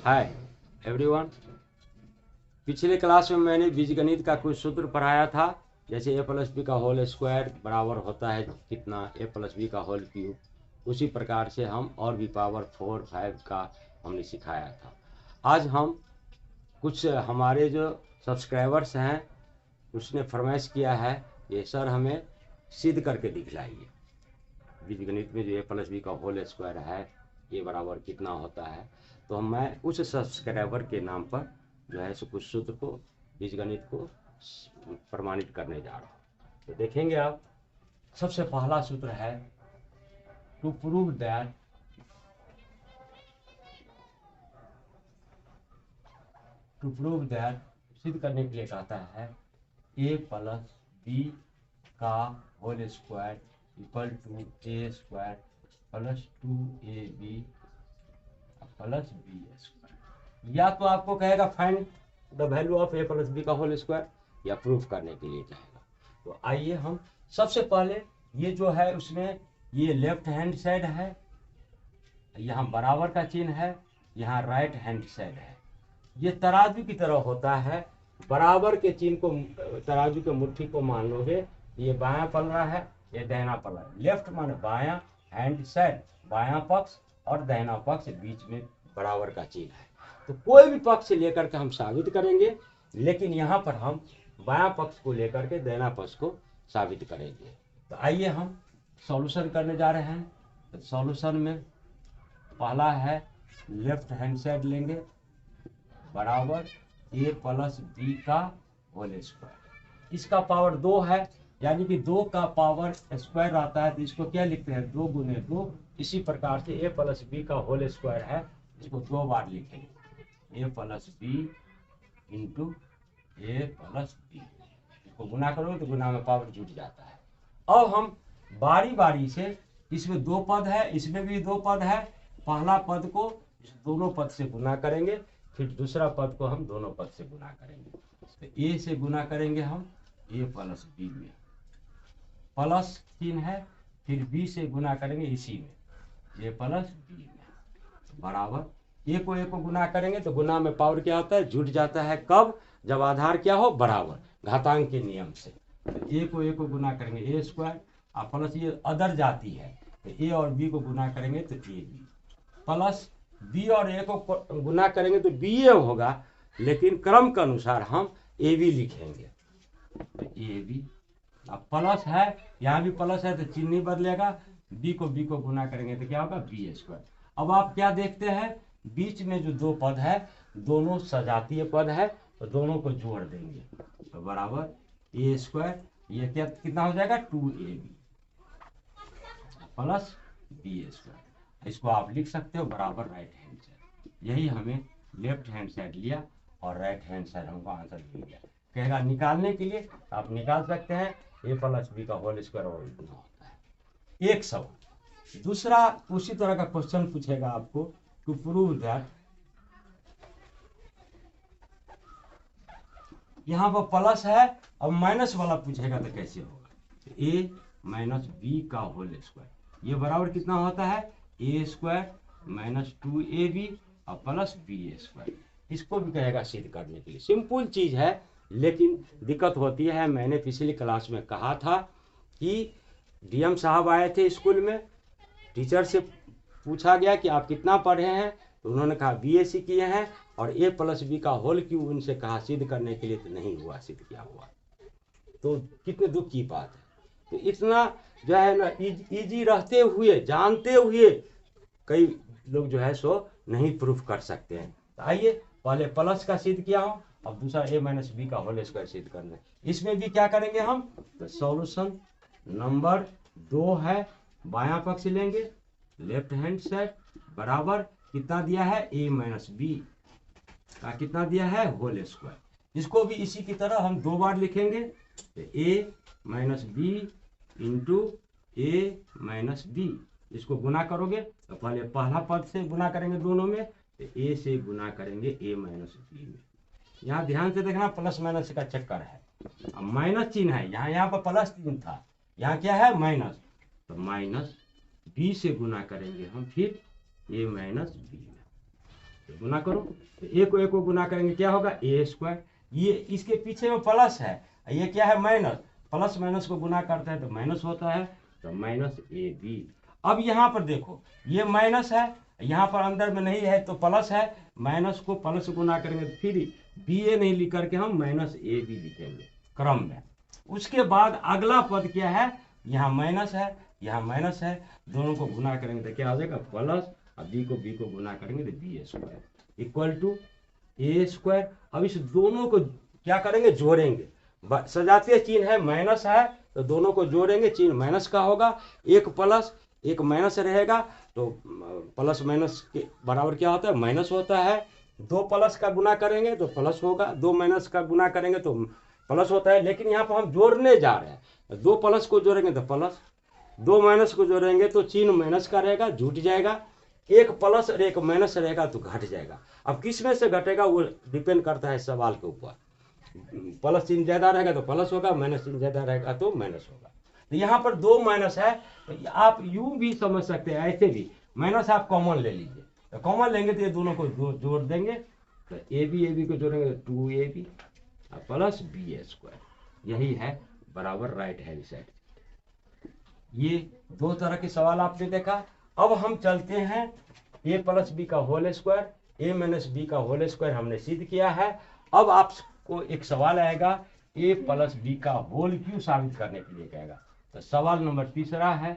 Hi everyone. पिछले class में मैंने बीजगणित का कुछ सूत्र पढ़ाया था, जैसे ए प्लस बी का होल स्क्वायर बराबर होता है कितना, ए प्लस बी का होल क्यूब। उसी प्रकार से हम और भी पावर 4, 5 का हमने सिखाया था। आज हम कुछ हमारे जो सब्सक्राइबर्स हैं उसने फरमाइश किया है, ये सर हमें सिद्ध करके दिखलाइए बीजगणित में जो ए प्लस बी का होल स्क्वायर है ये बराबर कितना होता है। तो मैं उस सब्सक्राइबर के नाम पर जो है सो कुछ सूत्र को बीजगणित को प्रमाणित करने जा रहा हूँ। तो देखेंगे आप, सबसे पहला सूत्र है टू प्रूव दैट सिद्ध करने के लिए कहता है ए प्लस बी का whole square equal to a square plus 2ab plus B square. या तो आपको कहेगा find the value of a plus B का होल स्क्वायर, या प्रूफ करने के लिए कहेगा। तो आइए हम सबसे पहले ये जो है उसमें ये लेफ्ट हैंड साइड है, यहाँ बराबर का चिन्ह है, यहाँ राइट हैंड साइड है। ये तराजू की तरह होता है। बराबर के चिन्ह को, तराजू के मुट्ठी को मान लोगे, ये बायां पलड़ा है, ये दाहिना पलड़ा है। लेफ्ट माने बायां, हैंड साइड बायां पक्ष और दाहिना पक्ष बीच में बराबर का चिन्ह है। तो कोई भी पक्ष लेकर के हम साबित करेंगे, लेकिन यहाँ पर हम बायां पक्ष को लेकर के दाहिना पक्ष को साबित करेंगे। तो आइए हम सॉल्यूशन करने जा रहे हैं। तो सॉल्यूशन में पहला है लेफ्ट हैंड साइड लेंगे बराबर ए प्लस बी का होल स्क्वायर। इसका पावर 2 है, यानी कि 2 का पावर स्क्वायर आता है, तो इसको क्या लिखते हैं 2 गुने 2। इसी प्रकार से ए प्लस बी का होल स्क्वायर है, इसको 2 बार लिखेंगे, ए प्लस बी इंटू ए प्लस बी। इसको गुना करोगे तो गुना में पावर जुट जाता है। अब हम बारी बारी से, इसमें 2 पद है, इसमें भी 2 पद है, पहला पद को दोनों पद से गुना करेंगे, फिर दूसरा पद को हम दोनों पद से गुना करेंगे। तो ए से गुना करेंगे हम ए प्लस बी में, प्लस चिन्ह है, फिर बी से गुना करेंगे इसी में ए प्लस बी में बराबर। ए को गुना करेंगे तो गुना में पावर क्या होता है, जुट जाता है। कब? जब आधार क्या हो, बराबर, घातांक के नियम से। तो ए को गुना करेंगे ए स्क्वायर, और प्लस ये अदर जाती है, तो ए और बी को गुना करेंगे तो ए बी, प्लस बी और ए को गुना करेंगे तो बी ए होगा, लेकिन क्रम के अनुसार हम ए बी लिखेंगे, तो ए बी। अब प्लस है, यहाँ भी प्लस है तो चिन्ह नहीं बदलेगा, बी को गुना करेंगे तो क्या होगा बी स्क्वायर। अब आप क्या देखते हैं, बीच में जो 2 पद है दोनों सजातीय पद है, तो दोनों को जोड़ देंगे, तो बराबर ए स्क्वायर, ये क्या कितना हो जाएगा 2ab प्लस बी स्क्वायर। इसको आप लिख सकते हो बराबर राइट हैंड साइड। यही हमें लेफ्ट हैंड साइड लिया और राइट हैंड साइड हमको आंसर मिल गया। कहेगा निकालने के लिए, आप निकाल सकते हैं ए प्लस बी का होल स्क्वायर और इतना होता है। एक सवाल। दूसरा उसी तरह का क्वेश्चन पूछेगा आपको, टू प्रूव दैट, यहाँ पर प्लस है, अब माइनस वाला पूछेगा तो कैसे होगा, ए माइनस बी का होल स्क्वायर, ये बराबर कितना होता है ए स्क्वायर माइनस 2ab और प्लस बी स्क्वायर। इसको भी कहेगा सिद्ध करने के लिए। सिंपल चीज है, लेकिन दिक्कत होती है। मैंने पिछली क्लास में कहा था कि डीएम साहब आए थे स्कूल में, टीचर से पूछा गया कि आप कितना पढ़े हैं, तो उन्होंने कहा बीएससी किए हैं, और ए प्लस बी का होल क्यूब उनसे कहा सिद्ध करने के लिए, तो नहीं हुआ, सिद्ध क्या हुआ। तो कितने दुख की बात है। तो इतना जो है ना इजी रहते हुए, जानते हुए कई लोग जो है सो नहीं प्रूफ कर सकते हैं। तो आइए पहले प्लस का सिद्ध किया हूँ, अब दूसरा ए माइनस बी का होल स्क्वायर सिद्ध करना है। इसमें भी क्या करेंगे हम, तो सॉल्यूशन नंबर 2 है, बायां पक्ष लेंगे, लेफ्ट हैंड साइड बराबर कितना दिया है ए माइनस बी का कितना दिया है होल स्क्वायर। इसको भी इसी की तरह हम 2 बार लिखेंगे, तो ए माइनस बी इंटू ए माइनस बी। इसको गुना करोगे तो पहले पहला पद से गुना करेंगे दोनों में, तो ए से गुना करेंगे ए माइनस बी में। यहाँ ध्यान से देखना, प्लस माइनस का चक्कर है, अब माइनस चिन्ह है, यहाँ पर प्लस चिन्ह था, यहाँ क्या है माइनस, तो माइनस बी से गुना करेंगे हम फिर ए माइनस बी में। तो गुना करो, तो एक को गुना करेंगे क्या होगा ए स्क्वायर, ये इसके पीछे में प्लस है, ये क्या है माइनस, प्लस माइनस को गुना करते हैं तो माइनस होता है, तो माइनस ए बी। अब यहाँ पर देखो ये माइनस है, यहाँ पर अंदर में नहीं है तो प्लस है, माइनस को प्लस गुना करेंगे तो फिर बी ए नहीं लिख करके हम माइनस ए बी लिखेंगे क्रम में। उसके बाद अगला पद क्या है, यहाँ माइनस है, यहाँ माइनस है, दोनों को गुना करेंगे तो क्या आ जाएगा प्लस, और बी को गुना करेंगे तो b square equal to a square. अब इस दोनों को क्या करेंगे जोड़ेंगे, सजातीय चिन्ह है माइनस है तो दोनों को जोड़ेंगे, चिन्ह माइनस का होगा, एक प्लस एक माइनस रहेगा, तो प्लस माइनस के बराबर क्या होता है माइनस होता है, दो प्लस का गुना करेंगे तो प्लस होगा, दो माइनस का गुना करेंगे तो प्लस होता है। लेकिन यहाँ पर हम जोड़ने जा रहे हैं, दो प्लस को जोड़ेंगे तो प्लस, दो माइनस को जोड़ेंगे तो चिन्ह माइनस का रहेगा, जुट जाएगा, एक प्लस और एक माइनस रहेगा तो घट जाएगा। अब किस में से घटेगा वो डिपेंड करता है सवाल के ऊपर, प्लस चिन्ह ज़्यादा रहेगा तो प्लस होगा, माइनस चिन्ह ज़्यादा रहेगा तो माइनस होगा। तो यहाँ पर दो माइनस है, तो आप यूँ भी समझ सकते हैं, ऐसे भी माइनस आप कॉमन ले लीजिए, तो कॉमन लेंगे तो ये दोनों को जोड़ देंगे, तो ए बी को जोड़ेंगे तो 2ab प्लस बी स्क्वायर, यही है बराबर राइट हैंड साइड। ये दो तरह के सवाल आपने देखा। अब हम चलते हैं ए प्लस बी का होल स्क्वायर, ए माइनस बी का होल स्क्वायर हमने सिद्ध किया है। अब आपको एक सवाल आएगा ए प्लस बी का होल क्यों साबित करने के लिए कहेगा, तो सवाल नंबर तीसरा है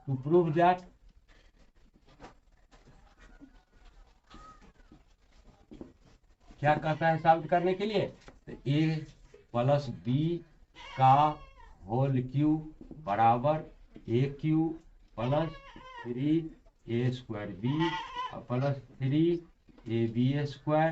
टू प्रूव दैट क्या कहता है साबित करने के लिए, तो ए प्लस बी का होल क्यू बराबर A cube plus 3 A square B plus 3 A B square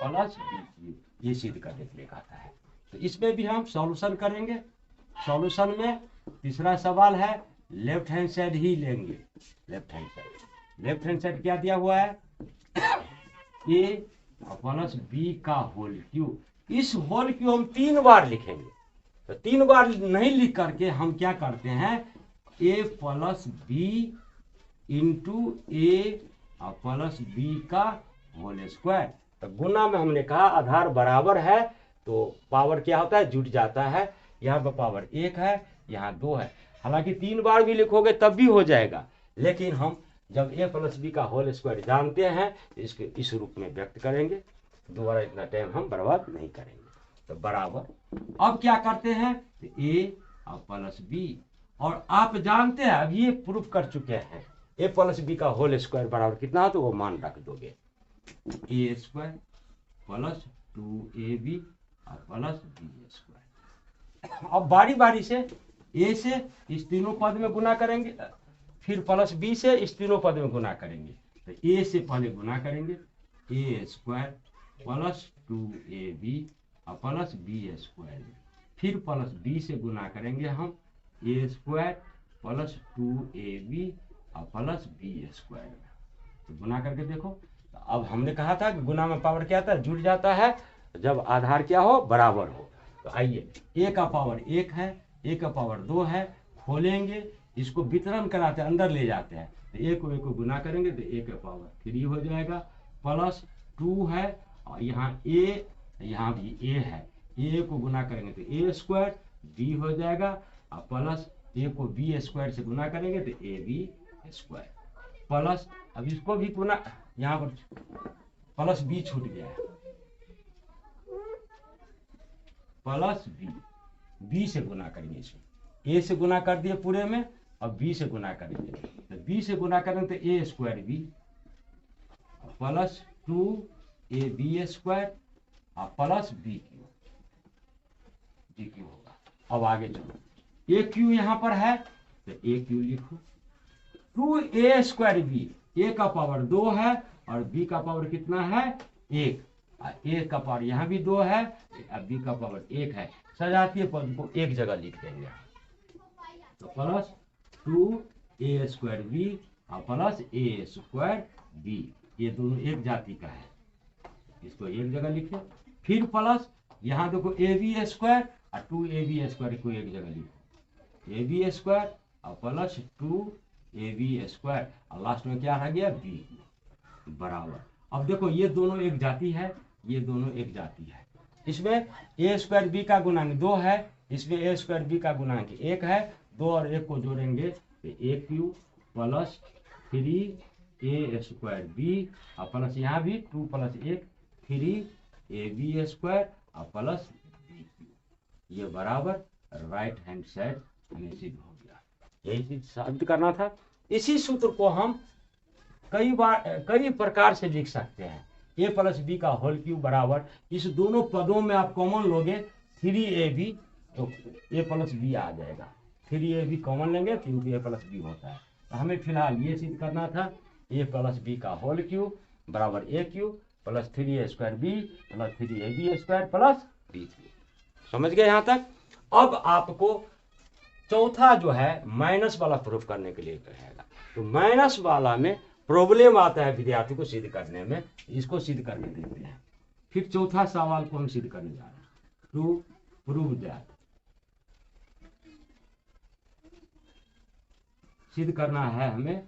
plus B cube, ये सिद्ध करने के लिए कहता है। तो इसमें भी हम सॉल्यूशन करेंगे। सॉल्यूशन में तीसरा सवाल है लेफ्ट हैंड साइड ही लेंगे, लेफ्ट हैंड साइड क्या दिया हुआ है ए प्लस बी का होल क्यू, इस होल क्यू हम 3 बार लिखेंगे, तो 3 बार नहीं लिख करके हम क्या करते हैं A plus B into A plus B का होल स्क्वायर। तो गुना में हमने कहा आधार बराबर है तो पावर क्या होता है जुट जाता है, यहाँ पर पावर 1 है यहाँ 2 है, हालांकि 3 बार भी लिखोगे तब भी हो जाएगा, लेकिन हम जब ए प्लस बी का होल स्क्वायर जानते हैं इसके इस रूप में व्यक्त करेंगे, दोबारा इतना टाइम हम बर्बाद नहीं करेंगे। तो बराबर अब क्या करते हैं तो ए प्लस बी, और आप जानते हैं अब ये प्रूफ कर चुके हैं ए प्लस बी का होल स्क्वायर बराबर कितना हो तो वो मान रख दोगे, A square plus 2ab plus B square. अब बारी बारी से ए से इस तीनों पद में गुना करेंगे, फिर प्लस बी से इस तीनों पद में गुना करेंगे, तो ए से पहले गुना करेंगे A square plus 2ab plus B square, फिर प्लस बी से गुना करेंगे हम A square plus 2ab plus B square. तो गुना करके देखो, तो अब हमने कहा था कि गुना में पावर क्या आता है जुड़ जाता है जब आधार क्या हो बराबर हो। तो आइए ए का पावर 1 है, ए का पावर 2 है, खोलेंगे इसको वितरण कराते हैं अंदर ले जाते हैं, तो ए को गुना करेंगे तो ए का पावर 3 हो जाएगा, प्लस 2 है और यहाँ ए यहाँ भी ए है, ए को गुना करेंगे तो ए स्क्वायर बी हो जाएगा और प्लस ए को बी स्क्वायर से गुना करेंगे तो ए बी स्क्वायर प्लस, अब इसको भी गुना यहाँ पर प्लस बी छूट गया है, प्लस बी से गुना करेंगे, इसमें ए से गुना कर दिए पूरे में, अब बी से गुना करेंगे, तो बी से गुना करेंगे तो A square B plus 2ab square plus B cube होगा। अब आगे चलो ए क्यू यहाँ पर है तो ए क्यू लिखो, 2a स्क्वायर बी, ए का पावर 2 है और बी का पावर कितना है 1, ए का पावर यहाँ भी 2 है और बी का पावर 1 है, सजातीय पद को एक जगह लिख देंगे, तो plus 2a square B plus A square B, ये दोनों एक जाति का है, इसको एक जगह लिखे, फिर प्लस यहाँ देखो ए बी स्क्वायर और 2ab स्क्वायर को एक जगह लिखो, ए बी स्क्वायर और प्लस 2ab स्क्वायर और लास्ट में क्या रह गया बी बराबर अब देखो ये दोनों एक जाति है, ये दोनों एक जाति है। इसमें ए स्क्वायर बी का गुणांक 2 है, इसमें ए स्क्वायर बी का गुणांक 1 है। 2 और 1 को जोड़ेंगे तो ए cube plus 3 A square B और प्लस यहाँ भी 2 प्लस 1 3 ab स्क्वायर और प्लस बी क्यू, ये बराबर राइट हैंड साइड हमें सिद्ध हो गया। यही चीज साबित करना था। इसी सूत्र को हम कई प्रकार से लिख सकते हैं। ए प्लस बी का होल क्यूब बराबर, इस दोनों पदों में आप कॉमन लोगे 3ab तो ए प्लस बी आ जाएगा। 3ab कॉमन लेंगे क्योंकि ए प्लस बी होता है। तो हमें फिलहाल ये सिद्ध करना था, ए प्लस बी का होल क्यूब बराबर A cube plus 3a square B plus 3ab square plus B cube. समझ गए यहाँ तक? अब आपको चौथा जो है माइनस वाला प्रूफ करने के लिए कहेगा। तो माइनस वाला में प्रॉब्लम आता है विद्यार्थी को सिद्ध करने में, इसको सिद्ध करने देते हैं। फिर चौथा सवाल को हम सिद्ध करने जा रहे हैं, टू प्रूव दैट। सिद्ध करना है हमें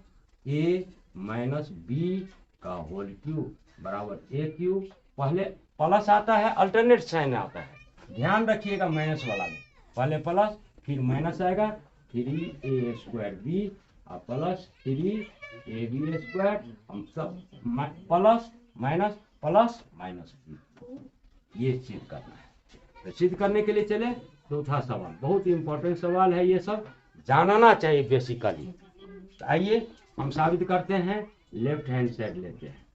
ए माइनस बी का होल क्यूब बराबर ए क्यूब। पहले प्लस आता है, अल्टरनेट साइन आता है, ध्यान रखिएगा माइनस वाला में पहले प्लस फिर माइनस आएगा 3a स्क्वायर बी और प्लस 3ab स्क्वायर, हम सब प्लस माइनस बी, ये सिद्ध करना है। तो सिद्ध करने के लिए चले चौथा सवाल, बहुत इंपॉर्टेंट सवाल है, ये सब जानना चाहिए बेसिकली। तो आइए हम साबित करते हैं। लेफ्ट हैंड साइड लेते हैं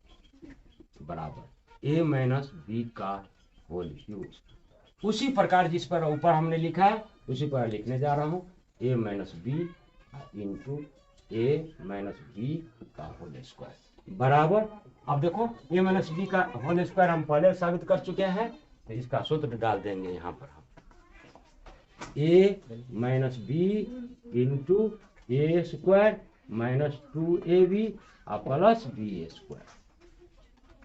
बराबर ए माइनस बी का होल क्यूब, उसी प्रकार जिस पर ऊपर हमने लिखा है उसी पर लिखने जा रहा हूं, ए माइनस बी इंटू ए माइनस बी का होल स्क्वायर बराबर। अब देखो ए माइनस बी का होल स्क्वायर हम पहले साबित कर चुके हैं, तो इसका सूत्र डाल देंगे यहाँ पर हम, ए माइनस बी इंटू ए स्क्वायर माइनस 2ab और प्लस बी स्क्वायर।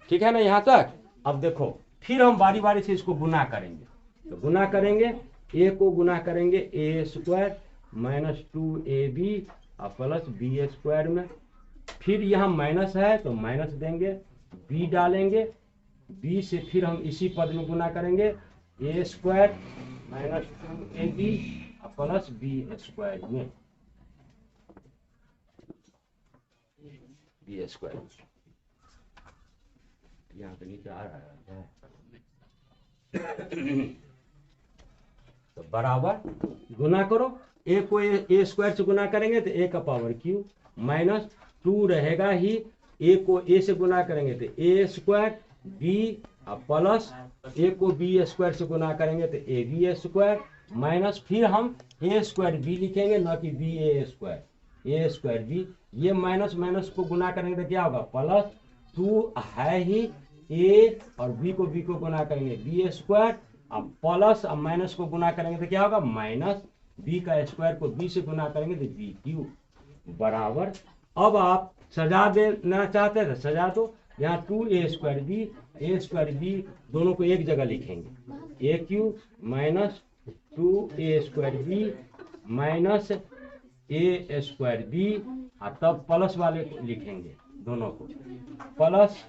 ठीक है ना यहाँ तक? अब देखो फिर हम बारी बारी से इसको गुना करेंगे। तो गुना करेंगे, ए को गुना करेंगे ए स्क्वायर माइनस 2ab और प्लस बी स्क्वायर में, फिर यहाँ माइनस है तो माइनस देंगे, बी डालेंगे, बी से फिर हम इसी पद में गुना करेंगे ए स्क्वायर माइनस 2ab और प्लस बी स्क्वायर में, बी स्क्वायर यहाँ पे नीचे आ रहा है। तो बराबर गुना करो, ए को ए स्क्वायर से गुना करेंगे तो ए का पावर क्यू माइनस 2 रहेगा ही, ए को ए से गुना करेंगे तो ए स्क्वायर बी और प्लस ए को बी स्क्वायर से गुना करेंगे तो ए बी स्क्वायर माइनस फिर हम ए स्क्वायर बी लिखेंगे, न कि बी ए स्क्वायर बी। ये माइनस माइनस को गुना करेंगे तो क्या होगा प्लस 2 है ही, ए और बी को गुना करेंगे बी स्क्वायर, अब प्लस और माइनस को गुना करेंगे तो क्या होगा माइनस, बी का स्क्वायर को बी से गुना करेंगे तो बी क्यू बराबर। अब आप सजा देना चाहते हैं तो सजा दो, यहाँ 2a स्क्वायर बी दोनों को एक जगह लिखेंगे, A cube minus 2a square B minus A square B, और तब प्लस वाले को लिखेंगे दोनों को, प्लस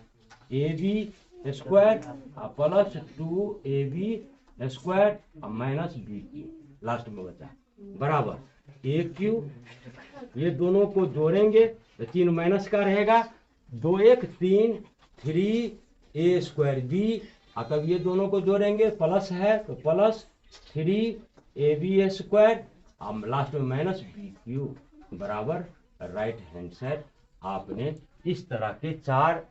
ए बी स्क्वायर और प्लस 2ab स्क्वायर और माइनस बी क्यू लास्ट में बचा बराबर ए क्यू। ये दोनों को जोड़ेंगे तो 3 माइनस का रहेगा, 2 1 3 3a स्क्वायर बी, और तब ये दोनों को जोड़ेंगे प्लस है तो प्लस 3ab स्क्वायर और लास्ट में माइनस बी क्यू बराबर राइट हैंड साइड। आपने इस तरह के 4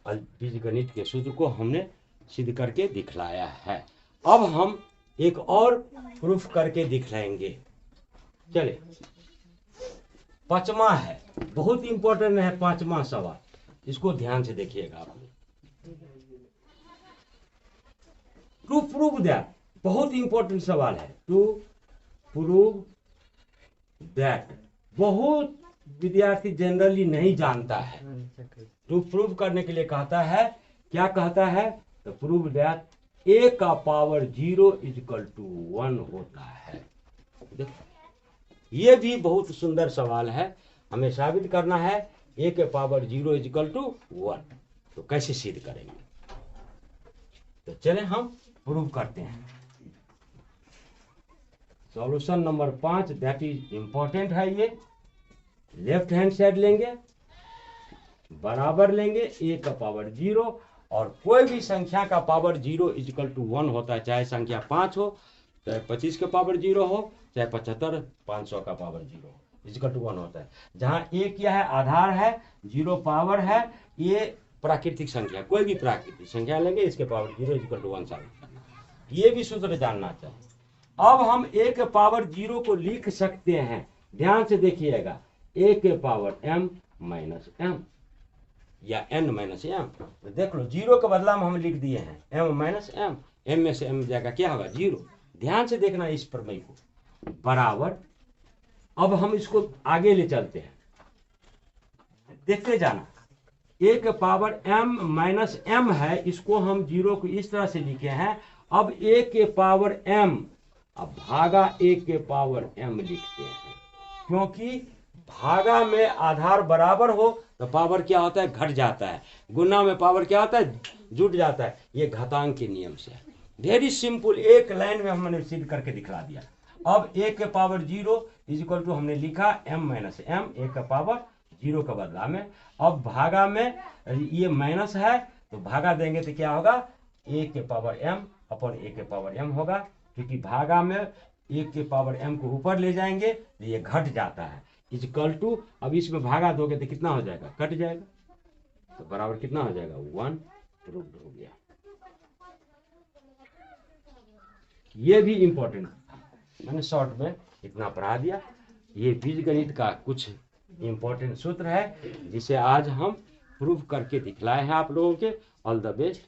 बीजगणित के सूत्र को हमने सिद्ध करके दिखलाया है। अब हम एक और प्रूफ करके दिखलाएंगे। चले, 5वां है, बहुत इंपॉर्टेंट है 5वां सवाल, इसको ध्यान से देखिएगा आप। टू प्रूव दैट, बहुत इंपॉर्टेंट सवाल है, टू प्रूव दैट, बहुत विद्यार्थी जनरली नहीं जानता है। टू प्रूव करने के लिए कहता है, क्या कहता है? तो प्रूव दैट ए का पावर 0 इक्वल टू 1 होता है। देखो ये भी बहुत सुंदर सवाल है, हमें साबित करना है ए के पावर 0 इक्वल टू 1। तो कैसे सिद्ध करेंगे, तो चलें हम प्रूव करते हैं। Solution number 5 that is important है। ये लेफ्ट हैंड साइड लेंगे, बराबर लेंगे a का पावर 0, और कोई भी संख्या का पावर 0 इजिकल टू 1 होता है, चाहे संख्या 5 हो, चाहे 25 का पावर 0 हो, चाहे 75 500 का पावर 0 हो, इजिकल टू 1 होता है। जहां a क्या है, आधार है, 0 पावर है, ये प्राकृतिक संख्या, कोई भी प्राकृतिक संख्या लेंगे, इसके पावर 0 इजिकल टू 1 साबित करना, ये भी सूत्र जानना चाहिए। अब हम a के पावर 0 को लिख सकते हैं, ध्यान से देखिएगा, a के पावर m माइनस m या n माइनस m, तो देख लो 0 के बदला में हम लिख दिए हैं m माइनस m, m में से m जाएगा क्या होगा 0। ध्यान से देखना इस प्रमेय को, बराबर। अब हम इसको आगे ले चलते हैं, देखते जाना, a के पावर m माइनस m है, इसको हम 0 को इस तरह से लिखे हैं। अब a के पावर m, अब भागा a के पावर m लिखते हैं, क्योंकि भागा में आधार बराबर हो तो पावर क्या होता है, घट जाता है, गुना में पावर क्या होता है, जुट जाता है। ये घातांक के नियम से है, वेरी सिंपल, एक लाइन में हमने सिद्ध करके दिखला दिया। अब a के पावर 0 इज इक्वल टू हमने लिखा m माइनस m, a का पावर 0 का बदला में। अब भागा में ये माइनस है, तो भागा देंगे तो क्या होगा, a के पावर m अपन a के पावर m होगा, क्योंकि भागा में a के पावर m को ऊपर ले जाएंगे तो ये घट जाता है, इक्वल टू, अब इसमें भागा दोगे तो कितना हो जाएगा, कट जाएगा, तो बराबर कितना हो जाएगा 1, प्रूव्ड हो गया। ये भी इंपॉर्टेंट, मैंने शॉर्ट में इतना पढ़ा दिया। ये बीजगणित का कुछ इंपॉर्टेंट सूत्र है जिसे आज हम प्रूव करके दिखलाए हैं आप लोगों के। All the best.